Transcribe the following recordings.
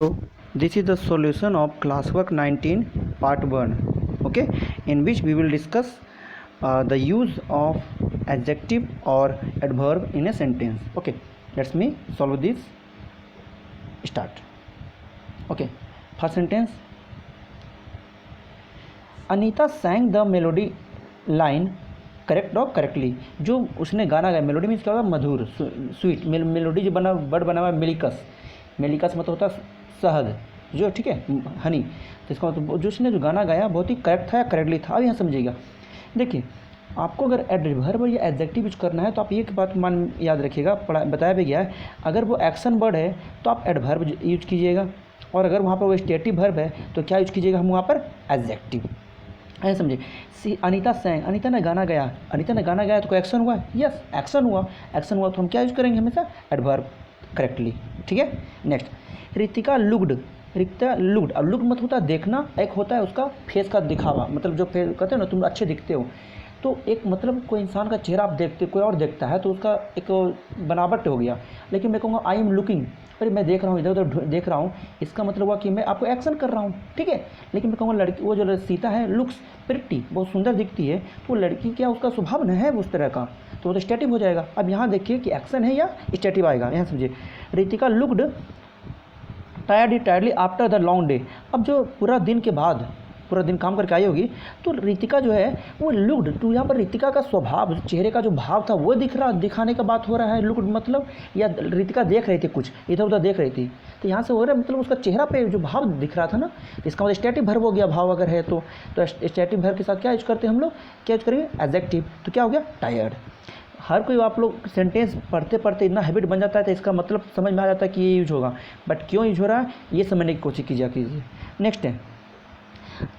So this is the solution of classwork 19 part 1, okay, in which we will discuss the use of adjective or adverb in a sentence. Okay, let's me solve this. Start. Okay, first sentence. Anita sang the melody line correct और correctly. जो उसने गाना गाया, melody means क्या होता है, मधुर, sweet. Melody जो बना वर्ड बना हुआ है मेलिकस. मेलिकस मतलब होता है शहद, जो ठीक है हनी. तो इसका मतलब जो उसने जो गाना गाया बहुत ही करेक्ट था या करेक्टली था. अब यहाँ समझिएगा, देखिए आपको अगर एडवर्ब या एडजेक्टिव यूज करना है तो आप ये बात मान याद रखिएगा, बताया भी गया है, अगर वो एक्शन वर्ड है तो आप एडवर्ब यूज कीजिएगा, और अगर वहाँ पर वो स्टेटिव वर्ब है तो क्या यूज कीजिएगा हम वहाँ पर एडजेक्टिव. ऐसे समझिए. अनीता सैंग, अनीता ने गाना गाया. अनीता ने गाना गाया तो कोई एक्शन हुआ, यस एक्शन हुआ. एक्शन हुआ तो हम क्या यूज करेंगे हमेशा, एडवर्ब करेक्टली. ठीक है. Next, Ritika looked. Ritika looked. अब लुक्ड मतलब होता है देखना, एक होता है उसका फेस का दिखावा, मतलब जो फेस कहते हैं ना तुम अच्छे दिखते हो, तो एक मतलब कोई इंसान का चेहरा आप देखते कोई और देखता है तो उसका एक बनावट हो गया. लेकिन मैं कहूँगा आई एम लुकिंग, अरे मैं देख रहा हूँ, इधर उधर देख रहा हूँ, इसका मतलब हुआ कि मैं आपको एक्शन कर रहा हूँ. ठीक है. लेकिन मैं कहूँगा लड़की, वो जो सीता है लुक्स प्रिटी, बहुत सुंदर दिखती है, तो लड़की क्या उसका स्वभाव न है उस तरह का, तो वो तो स्टेटिव हो जाएगा. अब यहाँ देखिए कि एक्शन है या स्टेटिव आएगा. यहाँ समझिए, Ritika looked tiredly after the long day. अब जो पूरा दिन के बाद, पूरा दिन काम करके आई होगी, तो रितिका जो है वो लुक्ड, तो यहाँ पर रितिका का स्वभाव, चेहरे का जो भाव था वो दिखाने का बात हो रहा है. लुक्ड मतलब या रितिका देख रही थी कुछ, इधर उधर देख रही थी, तो यहाँ से हो रहा है मतलब उसका चेहरा पे जो भाव दिख रहा था ना, इसका मतलब स्टेटिव वर्ब हो गया. भाव अगर है तो स्टेटिव वर्ब के साथ क्या यूज करते हैं हम लोग, क्या यूज करेंगे, एडजेक्टिव. तो क्या हो गया, टायर्ड. हर कोई आप लोग सेंटेंस पढ़ते पढ़ते इतना हैबिट बन जाता है तो इसका मतलब समझ में आ जाता है कि ये यूज होगा, बट क्यों यूज हो रहा है ये समझने की कोशिश कीजिए. नेक्स्ट है,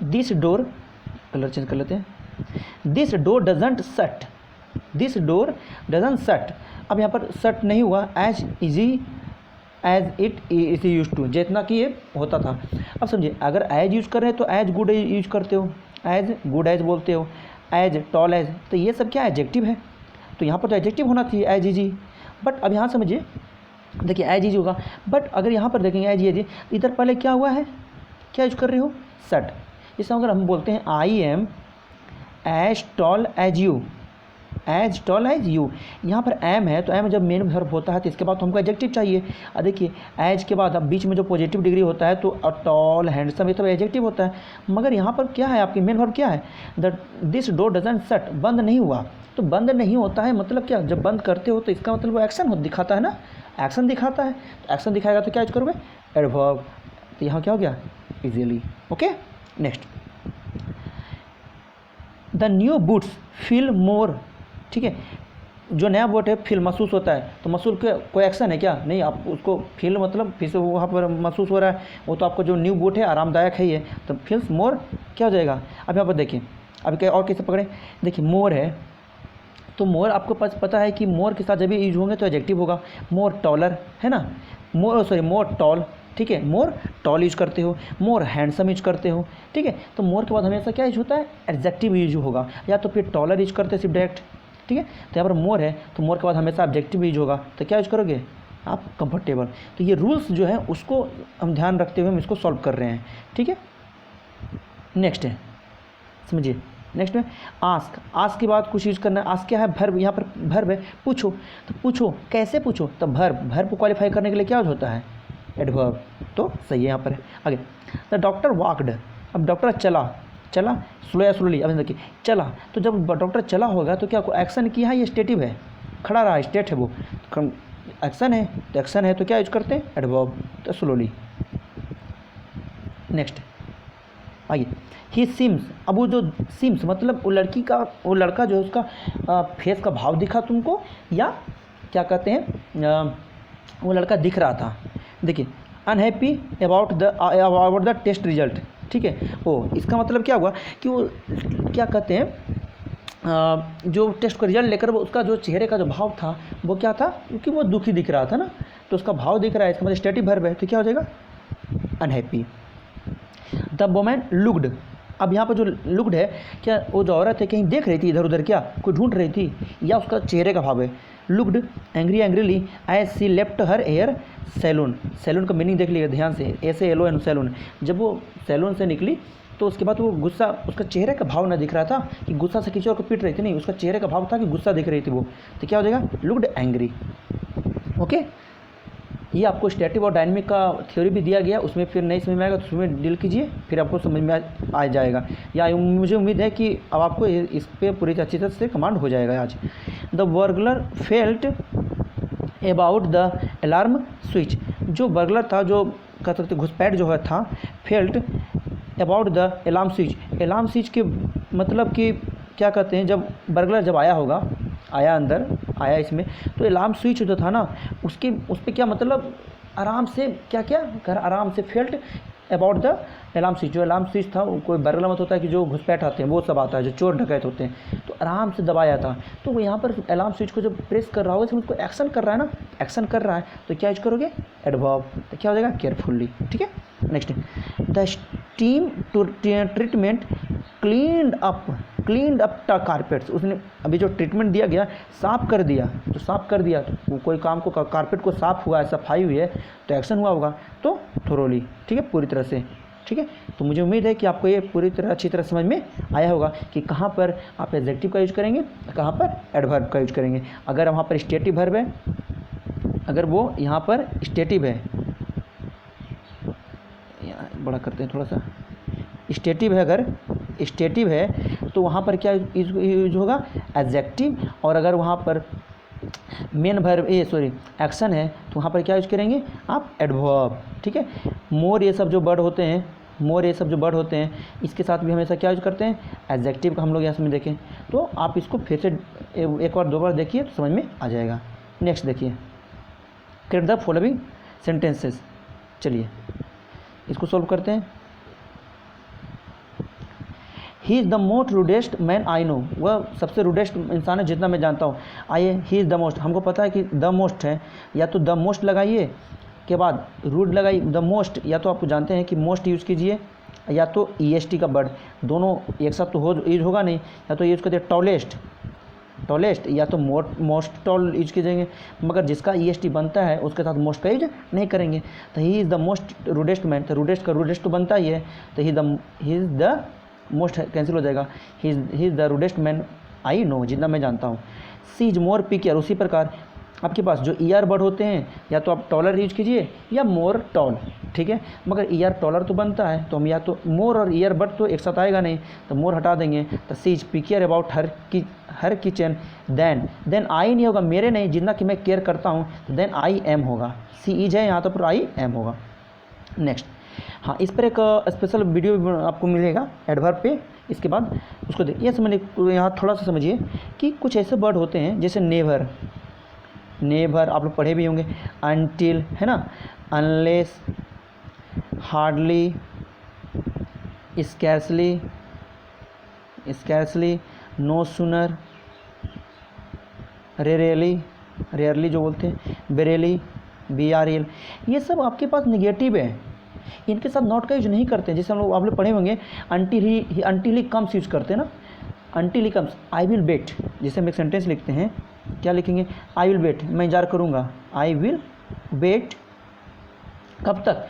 दिस डोर, कलर चेंज कर लेते हैं. This door doesn't shut. This door doesn't shut. अब यहाँ पर शट नहीं हुआ, as easy as it is use to, जितना कि ये होता था. अब समझिए, अगर एज यूज कर रहे हैं तो एज गुड यूज करते हो, एज गुड एज बोलते हो, एज टॉल एज, तो ये सब क्या एडजेक्टिव है, तो यहाँ पर तो एडजेक्टिव होना चाहिए एज इजी. बट अब यहाँ समझिए, देखिए एज इजी होगा, बट अगर यहाँ पर देखेंगे एज इजी, इधर पहले क्या हुआ है, क्या यूज कर रहे हो, शट. इसमें अगर हम बोलते हैं I am as tall as you, as tall as you, यहाँ पर एम है तो एम जब मेन वर्ब होता है तो इसके बाद तो हमको एडजेक्टिव चाहिए. देखिए एज के बाद अब बीच में जो पॉजिटिव डिग्री होता है तो टॉल हैंडसम ये तो एडजेक्टिव होता है. मगर यहाँ पर क्या है, आपकी मेन वर्ब क्या है, the this door doesn't shut, बंद नहीं हुआ. तो बंद नहीं होता है मतलब क्या, जब बंद करते हो तो इसका मतलब वो एक्शन दिखाता है ना, एक्शन दिखाता है. तो एक्शन दिखाएगा तो क्या यूज करोगे, एडवर्ब. तो यहाँ क्या हो गया, easily. Okay. Next, the new boots feel more. ठीक है, जो नया बोट है फील महसूस होता है, तो महसूस के कोई एक्शन है क्या, नहीं. आप उसको फील मतलब फिर से वहाँ पर महसूस हो रहा है, वो तो आपको जो न्यू बूट है आरामदायक है ये, तो फील्स मोर क्या हो जाएगा. अब यहाँ पर देखिए, अभी क्या और कैसे पकड़े, देखिए मोर है तो मोर आपको पता है कि मोर के साथ जब भी यूज होंगे तो एडजेक्टिव होगा. मोर टॉलर है ना, मोर टॉल. ठीक है, मोर टॉल यूज करते हो, मोर हैंडसम यूज करते हो. ठीक है, तो मोर के बाद हमेशा क्या यूज होता है, एडजेक्टिव यूज होगा, या तो फिर टॉलर यूज करते हैं सिर्फ डायरेक्ट. ठीक है, तो यहाँ पर मोर है तो मोर के बाद हमेशा ऑब्जेक्टिव यूज होगा, तो क्या यूज करोगे आप, कंफर्टेबल. तो ये रूल्स जो है उसको हम ध्यान रखते हुए हम इसको सॉल्व कर रहे हैं. ठीक है. नेक्स्ट है, समझिए, नेक्स्ट में आस्क. आस्क के बाद कुछ यूज करना है. आस्क क्या है, वर्ब. यहाँ पर वर्ब है, पूछो. तो पूछो कैसे पूछो, तो वर्ब को क्वालिफाई करने के लिए क्या यूज होता है, एडवर्ब. तो सही है यहाँ पर. आगे, द डॉक्टर वॉकड. अब डॉक्टर चला स्लो या स्लोली. अब देखिए चला, तो जब डॉक्टर चला होगा तो क्या एक्शन किया है, ये स्टेटिव है, खड़ा रहा, स्टेट है वो, एक्शन है, तो एक्शन है तो क्या यूज करते हैं, एडवर्ब. तो स्लोली. नेक्स्ट आइए, ही सिम्स. अब वो जो सिम्स मतलब वो लड़का जो है उसका फेस का भाव दिखा तुमको, या क्या कहते हैं, वो लड़का दिख रहा था. देखिए unhappy about the test result. ठीक है, वो इसका मतलब क्या हुआ कि वो क्या कहते हैं, जो टेस्ट का रिजल्ट लेकर वो उसका जो चेहरे का जो भाव था वो क्या था, क्योंकि वो दुखी दिख रहा था ना, तो उसका भाव दिख रहा है, इसका मतलब स्टेटिव वर्ब है, तो क्या हो जाएगा, अनहैप्पी. The woman looked. अब यहाँ पर जो लुक्ड है, क्या वो जो औरत है कहीं देख रही थी इधर उधर, क्या कोई ढूंढ रही थी, या उसका चेहरे का भाव है। Looked angrily as she left her hair salon. Salon का मीनिंग देख लीजिए ध्यान से, SALON सैलून। जब वो सैलून से निकली तो उसके बाद वो गुस्सा, उसका चेहरे का भाव ना दिख रहा था कि गुस्सा से किसी और को पीट रही थी, नहीं, उसका चेहरे का भाव था कि गुस्सा दिख रही थी वो। तो क्या हो जाएगा, लुक्ड एंग्री। ओके, ये आपको स्टैटिक और डायनेमिक का थ्योरी भी दिया गया, उसमें फिर नहीं समझ में आएगा तो उसमें डील कीजिए, फिर आपको समझ में आ जाएगा। या मुझे उम्मीद है कि अब आपको इस पर पूरी अच्छी तरह से कमांड हो जाएगा आज। The burglar felt about the alarm switch. जो बर्गलर था, जो कह सकते घुसपैठ जो है था, felt about the alarm switch. Alarm switch के मतलब कि क्या कहते हैं, जब बर्गलर जब आया होगा, आया अंदर आया इसमें, तो अलार्म स्विच जो था ना, उसके उस पर क्या मतलब आराम से क्या क्या कर आराम से felt about the alarm switch. जो अलार्म स्विच था, कोई बर्गलर मत होता है कि जो घुसपैठ आते हैं वो सब आता है, जो चोर डकैत होते हैं, तो आराम से दबाया था। तो वो यहाँ पर अलार्म स्विच को जब प्रेस कर रहा होगा, इसमें उसको एक्शन कर रहा है ना, एक्शन कर रहा है, तो क्या यूज करोगे, एडवर्ब। तो क्या हो जाएगा, केयरफुल्ली। ठीक है, next, the steam treatment cleaned up the carpets. उसने अभी जो ट्रीटमेंट दिया गया, साफ़ कर दिया, तो साफ़ कर दिया, तो कोई काम को, कारपेट को साफ़ हुआ है, सफाई हुई है, तो एक्शन हुआ होगा, तो थोरोली। ठीक है, पूरी तरह से। ठीक है, तो मुझे उम्मीद है कि आपको ये पूरी तरह अच्छी तरह समझ में आया होगा कि कहाँ पर आप एडजेक्टिव का यूज करेंगे, कहाँ पर एडवर्ब का यूज करेंगे। अगर वहाँ पर स्टेटिव वर्ब है, अगर वो यहाँ पर स्टेटिव है, बड़ा करते हैं थोड़ा सा, स्टेटिव है, अगर स्टेटिव है तो वहाँ पर क्या यूज होगा, एडजेक्टिव। और अगर वहाँ पर मेन वर्ब एक्शन है, तो वहाँ पर क्या यूज करेंगे आप, एडवर्ब। ठीक है, मोर ये सब जो वर्ड होते हैं, मोर ये सब जो वर्ड होते हैं, इसके साथ भी हमेशा क्या यूज करते हैं, एडजेक्टिव का। हम लोग यहाँ में देखें तो आप इसको फिर से एक बार दो बार देखिए तो समझ में आ जाएगा। नेक्स्ट देखिए, क्रिएट द फॉलोइंग सेंटेंसेस। चलिए इसको सॉल्व करते हैं। He is the most rudest man I know. वह सबसे रूडेस्ट इंसान है जितना मैं जानता हूँ। आइए, ही इज़ द मोस्ट, हमको पता है कि द मोस्ट है, या तो द मोस्ट लगाइए के बाद रूड लगाइए, द मोस्ट, या तो आपको जानते हैं कि मोस्ट यूज़ कीजिए, या तो EST का वर्ड, दोनों एक साथ तो यूज होगा नहीं। या तो यूज़ करते टॉलेस्ट, या तो मोस्ट टॉल यूज कीजिएंगे, मगर जिसका EST बनता है उसके साथ मोस्ट का यूज नहीं करेंगे। तो he is the most rudest man, तो रूडेस्ट का रूडेस्ट तो बनता ही है, तो he is the most cancel हो जाएगा, he is the rudest man I know, जितना मैं जानता हूँ। सी इज मोर पिकियर। उसी प्रकार आपके पास जो ER वर्ड होते हैं, या तो आप टॉलर यूज कीजिए या मोर टॉल। ठीक है, मगर ER टॉलर तो बनता है, तो हम या तो मोर और ER वर्ड तो एक साथ आएगा नहीं, तो मोर हटा देंगे। तो she is pickier about her kitchen than I नहीं होगा, मेरे नहीं, जितना कि मैं केयर करता हूँ, तो देन आई एम होगा। सी इज है यहाँ तो पर आई एम होगा। नेक्स्ट, हाँ, इस पर एक स्पेशल वीडियो आपको मिलेगा एडवर्ब पे, इसके बाद उसको ये समझिए, यहाँ थोड़ा सा समझिए कि कुछ ऐसे वर्ड होते हैं जैसे नेवर आप लोग पढ़े भी होंगे, अनटिल है ना, unless, hardly, scarcely, no sooner, rarely जो बोलते हैं, बेरेली, BRL, ये सब आपके पास निगेटिव है, इनके साथ नॉट का यूज नहीं करते हैं। जैसे हम लोग आप लोग पढ़े होंगे अंटिल ही कम्स यूज करते हैं ना, until he comes, I will wait. जैसे हम एक सेंटेंस लिखते हैं, क्या लिखेंगे, आई विल वेट, मैं इंतजार करूँगा, आई विल वेट, कब तक,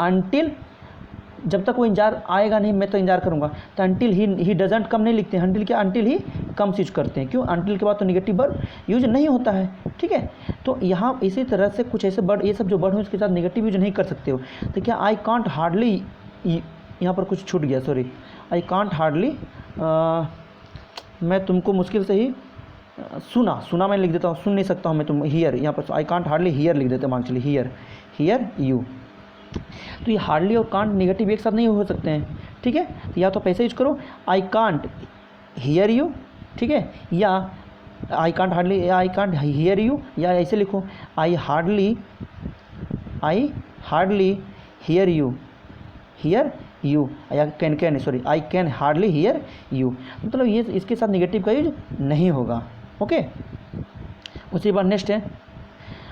अंटिल, जब तक वो इंतजार आएगा नहीं मैं तो इंतजार करूँगा। तो अंटिल ही डजंट कम नहीं लिखते हैं, अंटिल क्या, अंटिल ही कम्स यूज करते हैं। क्यों, अंटिल के बाद तो निगेटिव वर्ड यूज नहीं होता है। ठीक है, तो यहाँ इसी तरह से कुछ ऐसे वर्ड, ये सब जो वर्ड हैं उसके साथ निगेटिव यूज नहीं कर सकते हो। तो क्या, आई कांट हार्डली, यहाँ पर कुछ छूट गया, सॉरी, आई कांट हार्डली, मैं तुमको मुश्किल से ही सुना मैं लिख देता हूँ, सुन नहीं सकता हूँ मैं तुम, हियर, यहाँ पर आई कांट हार्डली हियर लिख देते हैं, मान चलिए हियर यू। तो ये हार्डली और कांट निगेटिव एक साथ नहीं हो सकते हैं। ठीक है, तो या तो पैसे यूज करो, आई कांट हियर यू, ठीक है, या आई कांट हियर यू, या ऐसे लिखो, आई हार्डली हियर यू, या I can hardly here you, मतलब ये इसके साथ निगेटिव का यूज नहीं होगा। ओके, उसी बार नेक्स्ट है,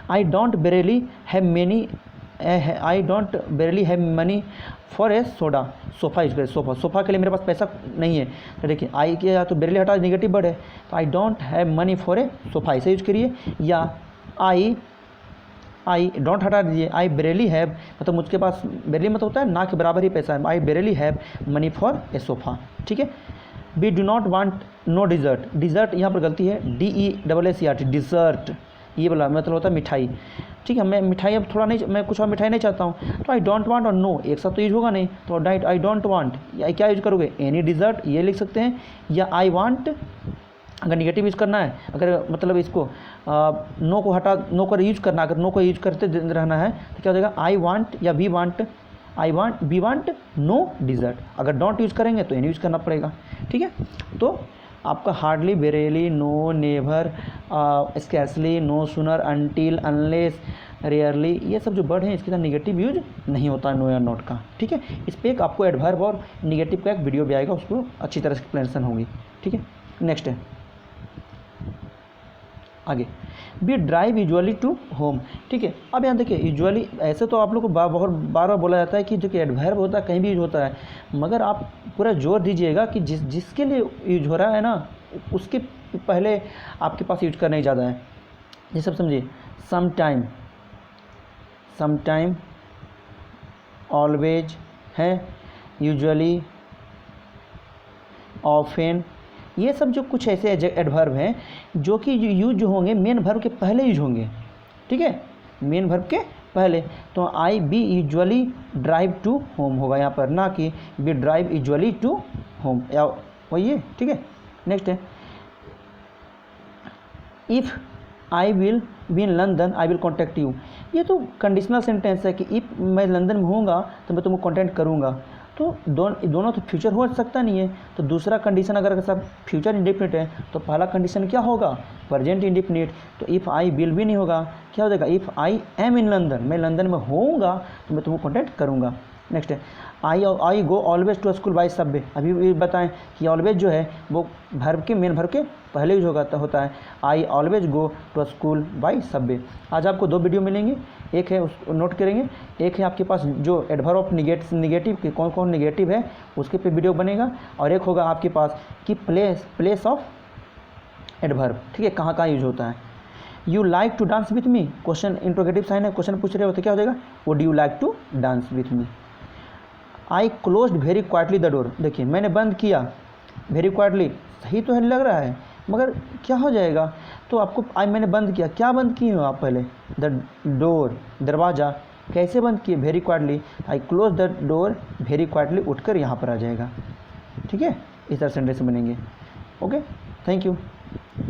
I don't barely have many I don't barely have money for a soda, sofa use करें, सोफ़ा के लिए मेरे पास पैसा नहीं है। तो देखिए आई के या तो बेरली हटा नेगेटिव वर्ड है, तो I don't have money for a sofa ऐसे यूज करिए। या आई डोंट हटा दीजिए, आई बेरली हैव मतलब मुझके पास बेरली मतलब होता है ना के बराबर ही पैसा है, I barely have money for a sofa. ठीक है। We do not want no dessert, dessert यहाँ पर गलती है, DESSERT डिज़र्ट, ये बोला मतलब होता है मिठाई। ठीक है, मैं मिठाई अब थोड़ा नहीं, मैं कुछ और मिठाई नहीं चाहता हूँ, तो आई डोंट वांट और नो एक साथ तो यूज होगा नहीं, तो आई डोंट वांट या क्या यूज करोगे, एनी डिज़र्ट ये लिख सकते हैं। या आई वांट अगर निगेटिव यूज करना है, अगर मतलब इसको नो को हटा, नो को यूज करना, अगर नो को यूज करते रहना है तो क्या हो जाएगा, आई वांट या वी वांट नो डिज़र्ट। अगर डोंट यूज करेंगे तो एनी यूज करना पड़ेगा। ठीक है, तो आपका hardly, barely, no, never, scarcely, no sooner, until, unless, rarely, ये सब जो वर्ड हैं इसके साथ निगेटिव यूज नहीं होता नो या नॉट का। ठीक है, इस पर एक आपको एडवर्ब और निगेटिव का एक वीडियो भी आएगा, उसको अच्छी तरह से एक्सप्लेनेशन होगी। ठीक है, नेक्स्ट है आगे, we drive usually to home. ठीक है, अब यहाँ देखिए यूजुअली ऐसे तो आप लोग को बहुत बार बोला जाता है कि जो कि एडवर्ब होता है कहीं भी यूज होता है, मगर आप पूरा जोर दीजिएगा कि जिसके लिए यूज हो रहा है ना उसके पहले आपके पास यूज करना ही ज़्यादा है। ये सब समझिए, समटाइम, ऑलवेज है, यूजुअली, ऑफेन, ये सब जो कुछ ऐसे एडवर्ब हैं जो कि यूज जो होंगे मेन वर्ब के पहले यूज होंगे। ठीक है, मेन वर्ब के पहले, तो I be usually drive to home होगा यहाँ पर, ना कि be drive usually to home, या वही है। ठीक है, नेक्स्ट है, if I will be in London I will contact you. ये तो कंडीशनल सेंटेंस है कि इफ़ मैं लंदन में होऊंगा तो मैं तुमको कॉन्टैक्ट करूँगा, तो दोनों तो फ्यूचर हो सकता नहीं है। तो दूसरा कंडीशन अगर सब फ्यूचर इंडेफिनिट है तो पहला कंडीशन क्या होगा, प्रेजेंट इंडेफिनिट। तो इफ़ आई विल भी नहीं होगा, क्या हो जाएगा, if I am in London, मैं लंदन में होऊंगा तो मैं तुमको कॉन्टैक्ट करूँगा। नेक्स्ट है, I go always to school by subway. अभी भी बताएं कि ऑलवेज जो है वो वर्ब के मेन वर्ब के पहले यूज होता है, I always go to school by subway. आज आपको दो वीडियो मिलेंगे, एक है उसको नोट करेंगे, एक है आपके पास जो एडवर्ब ऑफ निगेटिव के कौन कौन निगेटिव है उसके पे वीडियो बनेगा, और एक होगा आपके पास कि प्लेस ऑफ एडवर्ब। ठीक है, कहाँ यूज होता है। You like to dance with me, question interrogative sign है, क्वेश्चन पूछ रहे हो तो क्या हो जाएगा, would you like to dance with me. I closed very quietly the door, देखिए मैंने बंद किया वेरी क्वाइटली, सही तो है लग रहा है, मगर क्या हो जाएगा, तो आपको आई मैंने बंद किया, क्या बंद किए हो आप पहले, द डोर, दरवाज़ा, कैसे बंद किए, very quietly, I close the door very quietly, उठकर यहाँ पर आ जाएगा। ठीक है, इस तरह सेंटेंस बनेंगे। Okay, thank you.